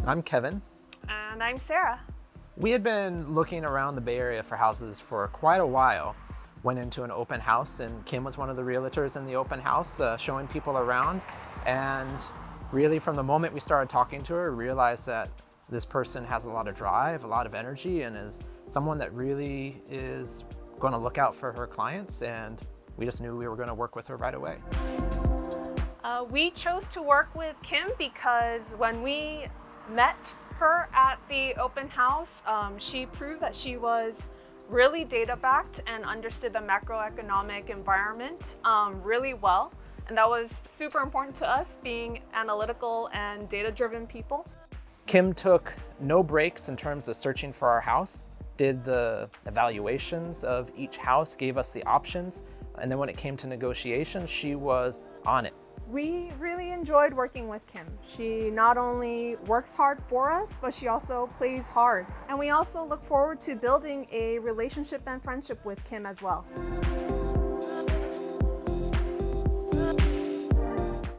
I'm Kevin. And I'm Sarah. We had been looking around the Bay Area for houses for quite a while. Went into an open house, and Kim was one of the realtors in the open house, showing people around. And really, from the moment we started talking to her, realized that this person has a lot of drive, a lot of energy, and is someone that really is going to look out for her clients. And we just knew we were going to work with her right away. We chose to work with Kim because when we met her at the open house, she proved that she was really data-backed and understood the macroeconomic environment really well. And that was super important to us, being analytical and data-driven people. Kim took no breaks in terms of searching for our house, did the evaluations of each house, gave us the options, and then when it came to negotiations, she was on it. We really enjoyed working with Kim. She not only works hard for us, but she also plays hard. And we also look forward to building a relationship and friendship with Kim as well.